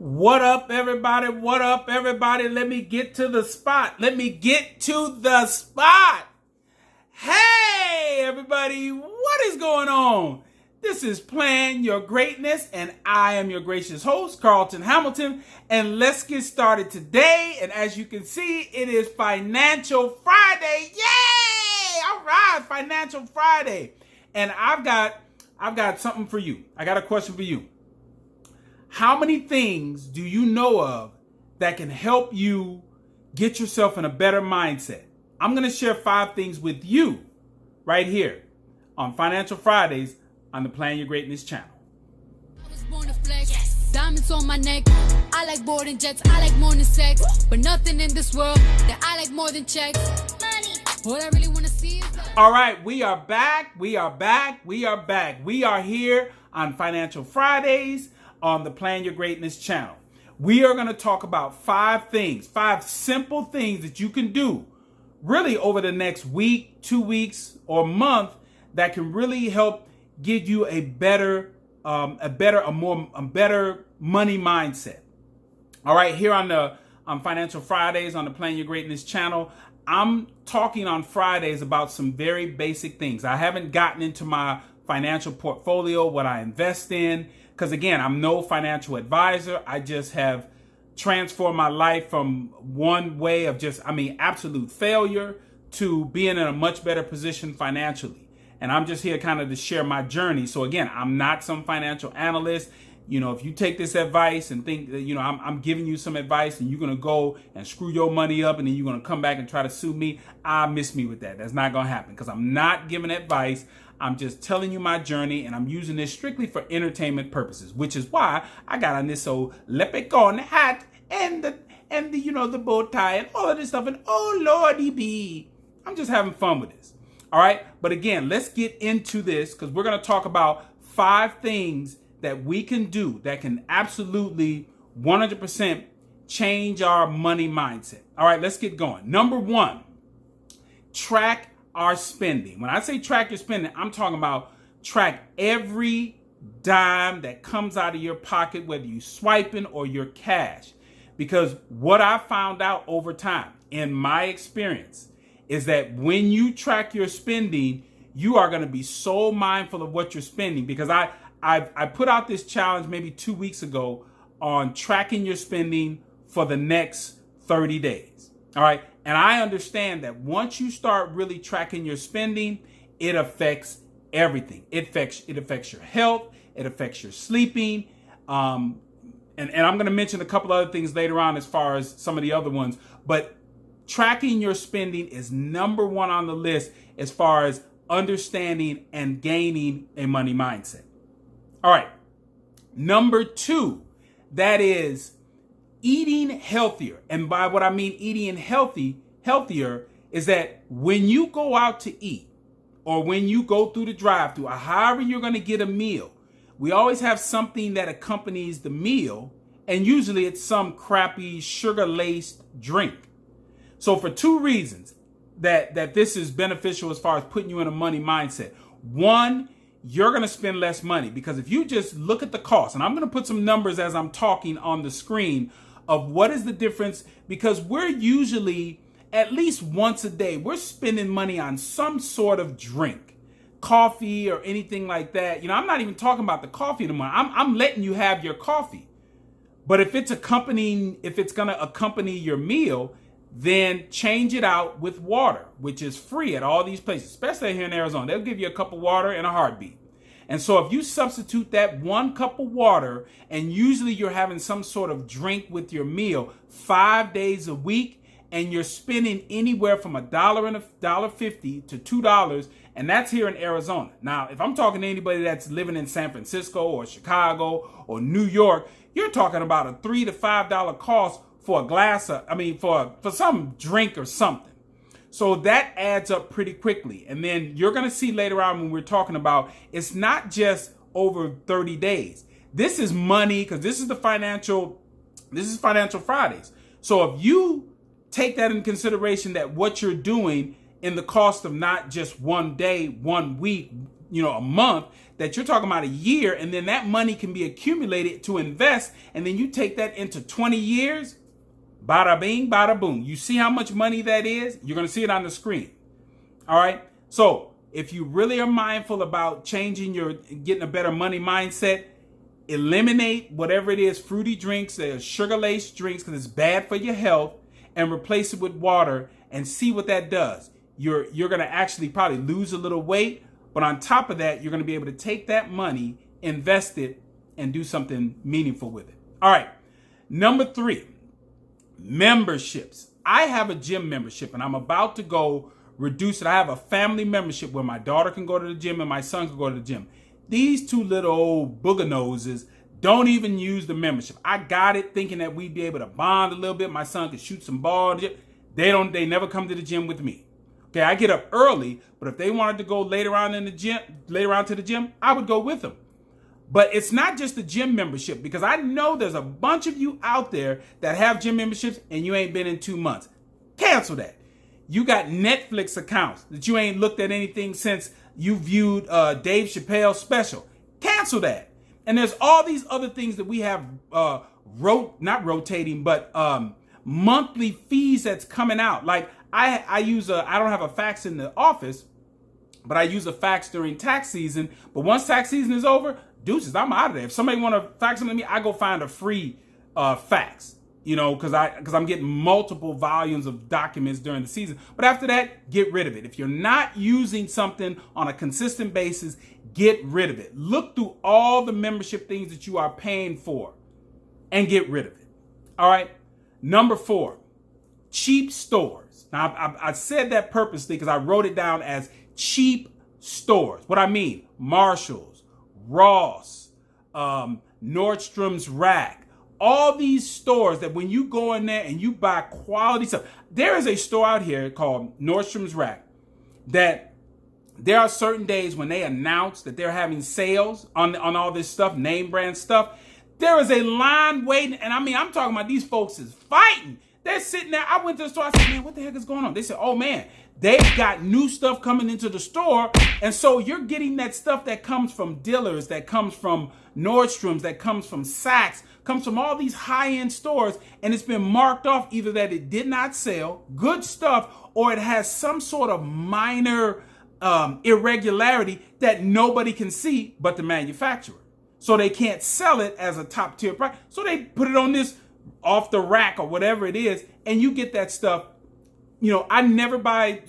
What up, everybody? What up, everybody? Let me get to the spot. Hey, everybody, what is going on? This is Plan Your Greatness, and I am your gracious host, Carlton Hamilton, and let's get started today. And as you can see, it is Financial Friday. Yay! All right, Financial Friday. And I've got something for you. I got a question for you. How many things do you know of that can help you get yourself in a better mindset? I'm going to share 5 things with you right here on Financial Fridays on the Plan Your Greatness channel. I was born to flex. Yes. Diamonds on my neck. I like boarding jets. I like more than sex. But nothing in this world that I like more than checks. Money. What I really want to see is that. All right, we are back. We are here on Financial Fridays on the Plan Your Greatness channel. We are going to talk about 5 things, 5 simple things that you can do really over the next week, 2 weeks, or month that can really help give you a better money mindset. All right, here on Financial Fridays on the Plan Your Greatness channel, I'm talking on Fridays about some very basic things. I haven't gotten into my financial portfolio, what I invest in, because again, I'm no financial advisor. I just have transformed my life from one way of absolute failure to being in a much better position financially. And I'm just here kind of to share my journey. So again, I'm not some financial analyst. You know, if you take this advice and think that, you know, I'm giving you some advice and you're going to go and screw your money up and then you're going to come back and try to sue me, miss me with that. That's not going to happen because I'm not giving advice. I'm just telling you my journey, and I'm using this strictly for entertainment purposes, which is why I got on this old leprechaun hat and the you know, the bow tie and all of this stuff. And oh Lordy be, I'm just having fun with this. All right. But again, let's get into this because we're going to talk about 5 things that we can do that can absolutely 100% change our money mindset. All right, let's get going. Number 1, track our spending. When I say track your spending, I'm talking about track every dime that comes out of your pocket, whether you swiping or your cash. Because what I found out over time, in my experience, is that when you track your spending, you are going to be so mindful of what you're spending. Because I put out this challenge maybe 2 weeks ago on tracking your spending for the next 30 days. All right. And I understand that once you start really tracking your spending, it affects everything. It affects your health. It affects your sleeping. And I'm going to mention a couple other things later on as far as some of the other ones. But tracking your spending is number 1 on the list as far as understanding and gaining a money mindset. All right. Number 2, that is eating healthier. And by what I mean eating healthier is that when you go out to eat or when you go through the drive-thru or however you're going to get a meal, we always have something that accompanies the meal, and usually it's some crappy sugar-laced drink. So for 2 reasons that this is beneficial as far as putting you in a money mindset. 1, you're going to spend less money because if you just look at the cost, and I'm going to put some numbers as I'm talking on the screen of what is the difference, because we're usually at least once a day, we're spending money on some sort of drink, coffee or anything like that. You know, I'm not even talking about the coffee anymore. I'm letting you have your coffee. But if it's going to accompany your meal, then change it out with water, which is free at all these places, especially here in Arizona. They'll give you a cup of water in a heartbeat. And so if you substitute that 1 cup of water, and usually you're having some sort of drink with your meal 5 days a week, and you're spending anywhere from $1 and $1.50 to $2, and that's here in Arizona. Now, if I'm talking to anybody that's living in San Francisco or Chicago or New York, you're talking about a $3 to $5 cost for a glass of, for some drink or something. So that adds up pretty quickly. And then you're going to see later on when we're talking about, it's not just over 30 days. This is money, because this is Financial Fridays. So if you take that in consideration, that what you're doing in the cost of not just 1 day, 1 week, a month, that you're talking about a year, and then that money can be accumulated to invest, and then you take that into 20 years, bada bing, bada boom. You see how much money that is? You're going to see it on the screen. All right. So if you really are mindful about getting a better money mindset, eliminate whatever it is, fruity drinks, sugar-laced drinks, because it's bad for your health, and replace it with water and see what that does. You're going to actually probably lose a little weight, but on top of that, you're going to be able to take that money, invest it, and do something meaningful with it. All right. Number 3, memberships. I have a gym membership, and I'm about to go reduce it. I have a family membership where my daughter can go to the gym and my son can go to the gym. These two little old booger noses don't even use the membership. I got it thinking that we'd be able to bond a little bit. My son could shoot some balls. They never come to the gym with me. Okay, I get up early, but if they wanted to go later on to the gym, I would go with them. But it's not just the gym membership, because I know there's a bunch of you out there that have gym memberships and you ain't been in 2 months. Cancel that. You got Netflix accounts that you ain't looked at anything since you viewed Dave Chappelle's special. Cancel that. And there's all these other things that we have not rotating, but monthly fees that's coming out. Like I don't have a fax in the office, but I use a fax during tax season. But once tax season is over, deuces, I'm out of there. If somebody want to fax something to me, I go find a free fax. Because I'm getting multiple volumes of documents during the season. But after that, get rid of it. If you're not using something on a consistent basis, get rid of it. Look through all the membership things that you are paying for and get rid of it. All right. Number 4, cheap stores. Now, I said that purposely because I wrote it down as cheap stores. What I mean, Marshalls, Ross, Nordstrom's Rack. All these stores that when you go in there and you buy quality stuff. There is a store out here called Nordstrom's Rack that there are certain days when they announce that they're having sales on all this stuff, name brand stuff. There is a line waiting. And I'm talking about these folks is fighting. They're sitting there. I went to the store. I said, man, what the heck is going on? They said, oh, man, they've got new stuff coming into the store. And so you're getting that stuff that comes from Dillard's, that comes from Nordstrom's, that comes from Saks, comes from all these high-end stores, and it's been marked off either that it did not sell, good stuff, or it has some sort of minor irregularity that nobody can see but the manufacturer. So they can't sell it as a top-tier price. So they put it on this off the rack or whatever it is, and you get that stuff. I never buy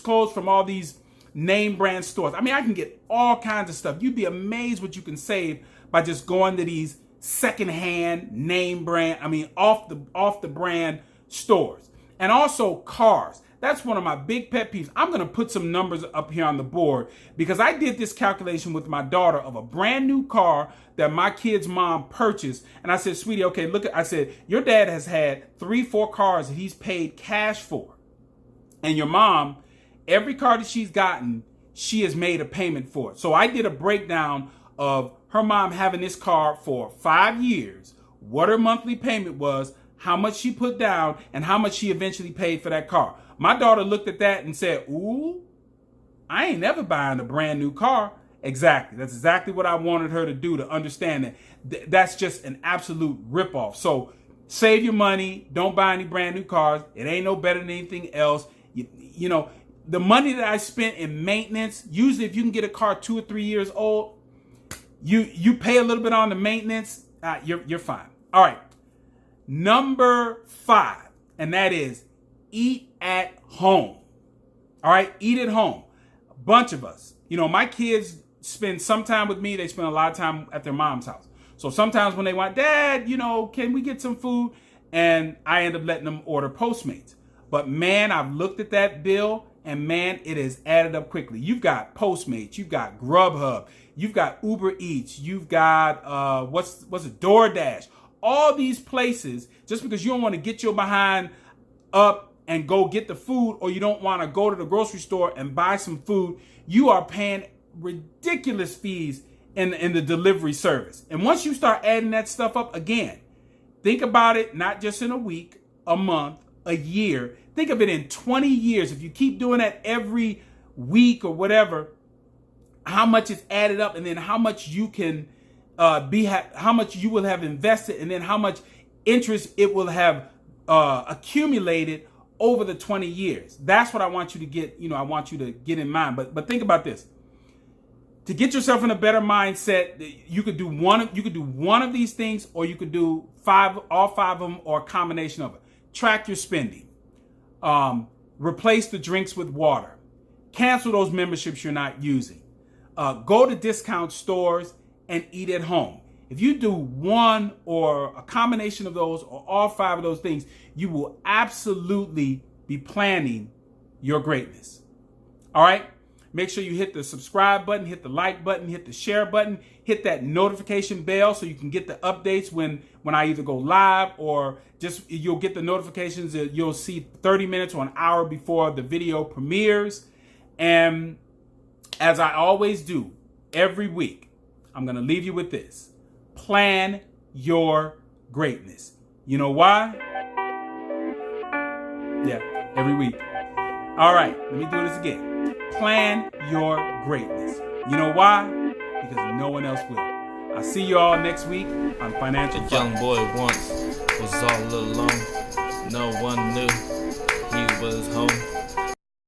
clothes from all these name brand stores. I can get all kinds of stuff. You'd be amazed what you can save by just going to these secondhand name brand, off the brand stores. And also cars. That's one of my big pet peeves. I'm going to put some numbers up here on the board because I did this calculation with my daughter of a brand new car that my kid's mom purchased. And I said, sweetie, okay, I said, your dad has had 3-4 cars that he's paid cash for. And your mom, every car that she's gotten, she has made a payment for it. So I did a breakdown of her mom having this car for 5 years, what her monthly payment was, how much she put down, and how much she eventually paid for that car. My daughter looked at that and said, ooh, I ain't never buying a brand new car. Exactly. That's exactly what I wanted her to do, to understand that that's just an absolute ripoff. So save your money. Don't buy any brand new cars. It ain't no better than anything else. The money that I spent in maintenance, usually if you can get a car 2 or 3 years old, you pay a little bit on the maintenance, you're fine. All right. Number 5, and that is eat at home. All right. Eat at home. A bunch of us, my kids spend some time with me. They spend a lot of time at their mom's house. So sometimes when they want, Dad, can we get some food? And I end up letting them order Postmates. But man, I've looked at that bill and man, it is added up quickly. You've got Postmates, you've got Grubhub, you've got Uber Eats, you've got what's it, DoorDash. All these places, just because you don't want to get your behind up and go get the food, or you don't want to go to the grocery store and buy some food, you are paying ridiculous fees in the delivery service. And once you start adding that stuff up, again, think about it, not just in a week, a month, a year. Think of it in 20 years. If you keep doing that every week or whatever, how much is added up, and then how much you can how much you will have invested, and then how much interest it will have accumulated over the 20 years. That's what I want you to get, I want you to get in mind. But think about this. To get yourself in a better mindset, you could do one of these things, or you could do all five of them, or a combination of it. Track your spending. Replace the drinks with water. Cancel those memberships you're not using. Go to discount stores and eat at home. If you do one or a combination of those, or all five of those things, you will absolutely be planning your greatness. All right? Make sure you hit the subscribe button, hit the like button, hit the share button, hit that notification bell so you can get the updates when I either go live, or just you'll get the notifications that you'll see 30 minutes or an hour before the video premieres. And as I always do every week, I'm going to leave you with this. Plan your greatness. You know why? Yeah, every week. All right, let me do this again. Plan your greatness. You know why? Because no one else will. I'll see you all next week on Financial Friday. Young boy once was all alone. No one knew he was home.